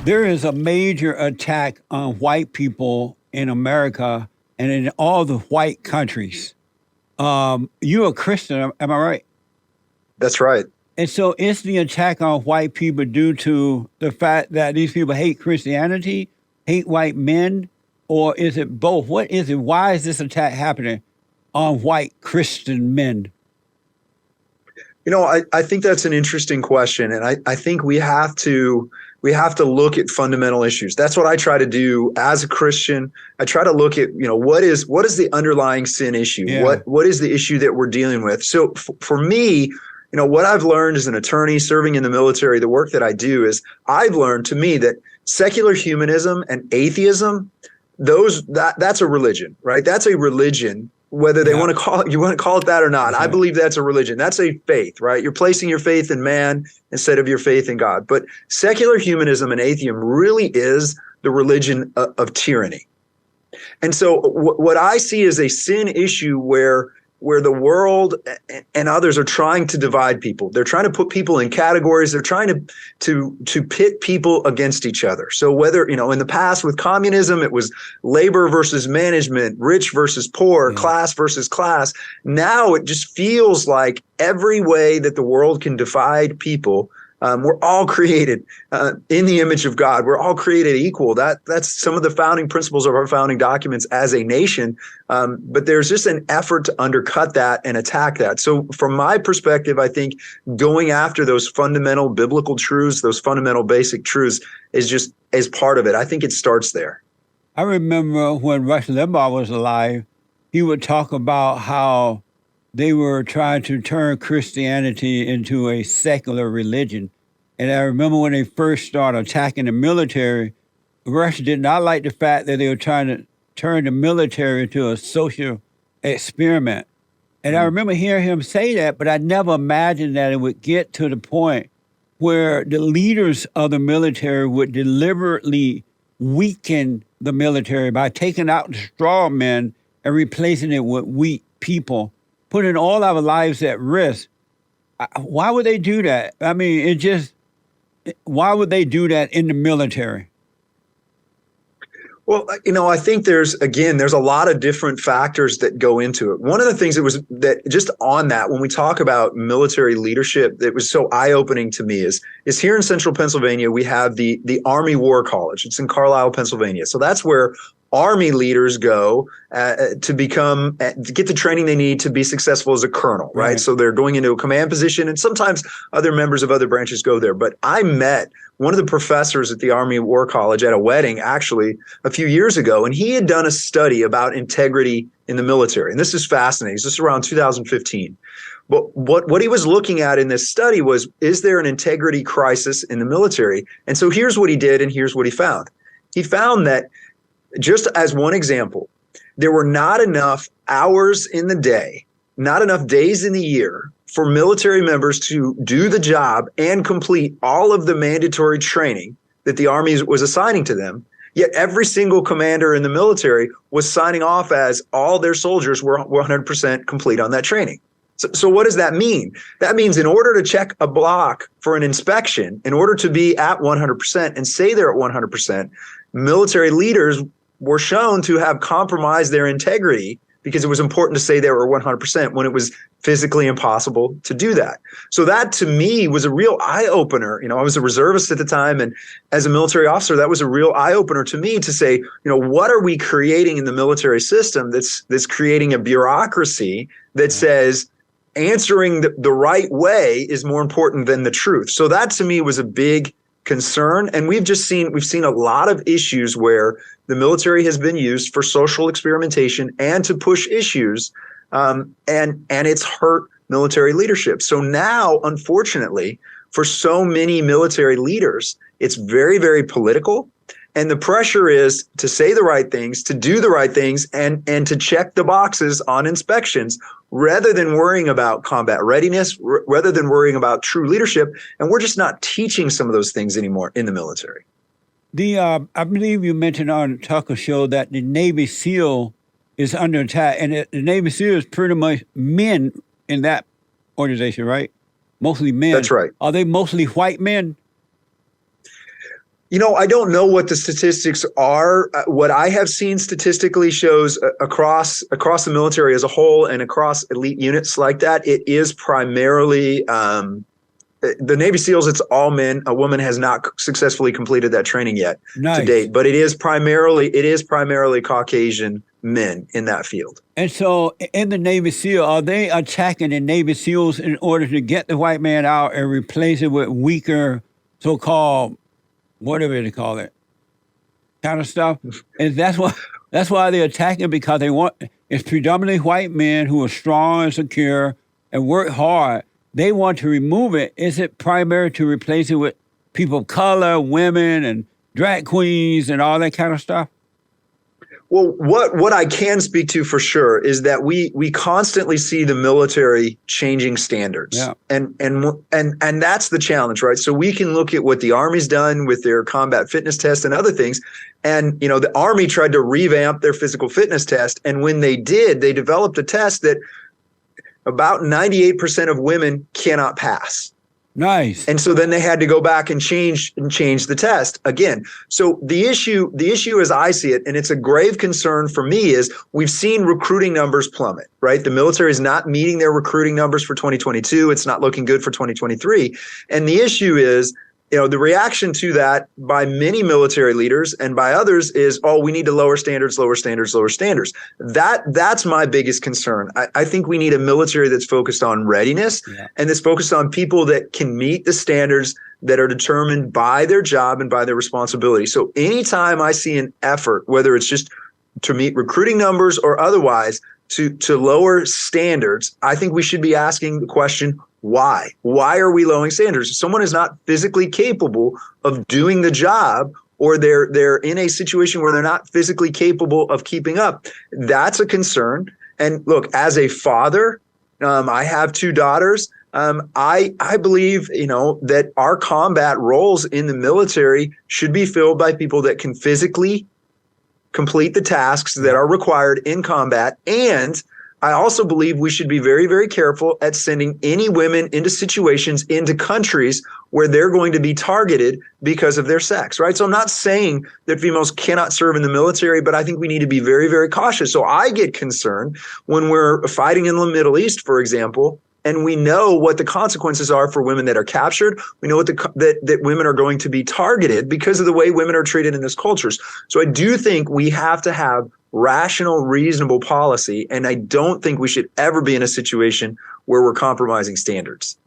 there is a major attack on white people in America and in all the white countries. You're a Christian, am I right? That's right. And so is the attack on white people due to the fact that these people hate Christianity, hate white men, or is it both? What is it? Why is this attack happening on white Christian men? I think that's an interesting question. And I think we have to look at fundamental issues. That's what I try to do as a Christian. I try to look at, what is the underlying sin issue? Yeah. What is the issue that we're dealing with? So for me, what I've learned as an attorney serving in the military, the work that I do is I've learned to me that secular humanism and atheism, that's a religion, right? That's a religion. Whether they want to call it that or not, I believe that's a religion. That's a faith, right? You're placing your faith in man instead of your faith in God. But secular humanism and atheism really is the religion of tyranny. And so what I see is a sin issue where the world and others are trying to divide people. They're trying to put people in categories. They're trying to pit people against each other. So whether, in the past with communism, it was labor versus management, rich versus poor, class versus class. Now it just feels like every way that the world can divide people, we're all created in the image of God. We're all created equal. That's some of the founding principles of our founding documents as a nation. But there's just an effort to undercut that and attack that. So from my perspective, I think going after those fundamental biblical truths, those fundamental basic truths is part of it. I think it starts there. I remember when Rush Limbaugh was alive, he would talk about how they were trying to turn Christianity into a secular religion. And I remember when they first started attacking the military, Rush did not like the fact that they were trying to turn the military into a social experiment. And I remember hearing him say that, but I never imagined that it would get to the point where the leaders of the military would deliberately weaken the military by taking out the straw men and replacing it with weak people, putting all our lives at risk. Why would they do that? I mean, why would they do that in the military? Well, I think there's a lot of different factors that go into it. One of the things that just on that, when we talk about military leadership, that was so eye-opening to me is here in central Pennsylvania, we have the Army War College. It's in Carlisle, Pennsylvania. So that's where Army leaders go to get the training they need to be successful as a colonel, right? So they're going into a command position, and sometimes other members of other branches go there. But I met one of the professors at the Army War College at a wedding, actually, a few years ago, and he had done a study about integrity in the military. And this is fascinating. This is around 2015. But what he was looking at in this study was, is there an integrity crisis in the military? And so here's what he did, and here's what he found. He found that, just as one example, there were not enough hours in the day, not enough days in the year for military members to do the job and complete all of the mandatory training that the Army was assigning to them. Yet every single commander in the military was signing off as all their soldiers were 100% complete on that training. So what does that mean? That means in order to check a block for an inspection, in order to be at 100% and say they're at 100%, military leaders were shown to have compromised their integrity because it was important to say they were 100% when it was physically impossible to do that. So that to me was a real eye-opener. I was a reservist at the time, and as a military officer, that was a real eye-opener to me to say, what are we creating in the military system that's creating a bureaucracy that says answering the right way is more important than the truth. So that to me was a big concern. And we've seen a lot of issues where the military has been used for social experimentation and to push issues. And it's hurt military leadership. So now, unfortunately, for so many military leaders, it's very, very political. And the pressure is to say the right things, to do the right things, and to check the boxes on inspections rather than worrying about combat readiness, rather than worrying about true leadership. And we're just not teaching some of those things anymore in the military. I believe you mentioned on Tucker Show that the Navy SEAL is under attack, and the Navy SEAL is pretty much men in that organization, right? Mostly men. That's right. Are they mostly white men? I don't know what the statistics are. What I have seen statistically shows across the military as a whole and across elite units like that, it is primarily the Navy SEALs. It's all men. A woman has not successfully completed that training yet to Nice. date, but it is primarily Caucasian men in that field. And so in the Navy SEAL, are they attacking the Navy SEALs in order to get the white man out and replace it with weaker, so-called, whatever they call it, kind of stuff? And that's why they're attacking, because they want, it's predominantly white men who are strong and secure and work hard. They want to remove it. Is it primary to replace it with people of color, women, and drag queens and all that kind of stuff? Well, what I can speak to for sure is that we constantly see the military changing standards. Yeah. And that's the challenge, right? So we can look at what the Army's done with their combat fitness test and other things. And, the Army tried to revamp their physical fitness test. And when they did, they developed a test that about 98% of women cannot pass. Nice. And so then they had to go back and change the test again. So the issue as I see it, and it's a grave concern for me, is we've seen recruiting numbers plummet, right? The military is not meeting their recruiting numbers for 2022. It's not looking good for 2023. And the issue is, the reaction to that by many military leaders and by others is, oh, we need to lower standards. That's my biggest concern. I think we need a military that's focused on readiness, and that's focused on people that can meet the standards that are determined by their job and by their responsibility. So anytime I see an effort, whether it's just to meet recruiting numbers or otherwise, to lower standards, I think we should be asking the question, why? Why are we lowering standards? If someone is not physically capable of doing the job, or they're in a situation where they're not physically capable of keeping up, that's a concern. And look, as a father, I have two daughters. I believe, that our combat roles in the military should be filled by people that can physically complete the tasks that are required in combat. And I also believe we should be very, very careful at sending any women into situations, into countries where they're going to be targeted because of their sex, right? So I'm not saying that females cannot serve in the military, but I think we need to be very, very cautious. So I get concerned when we're fighting in the Middle East, for example, and we know what the consequences are for women that are captured. We know that women are going to be targeted because of the way women are treated in those cultures. So I do think we have to have rational, reasonable policy, and I don't think we should ever be in a situation where we're compromising standards.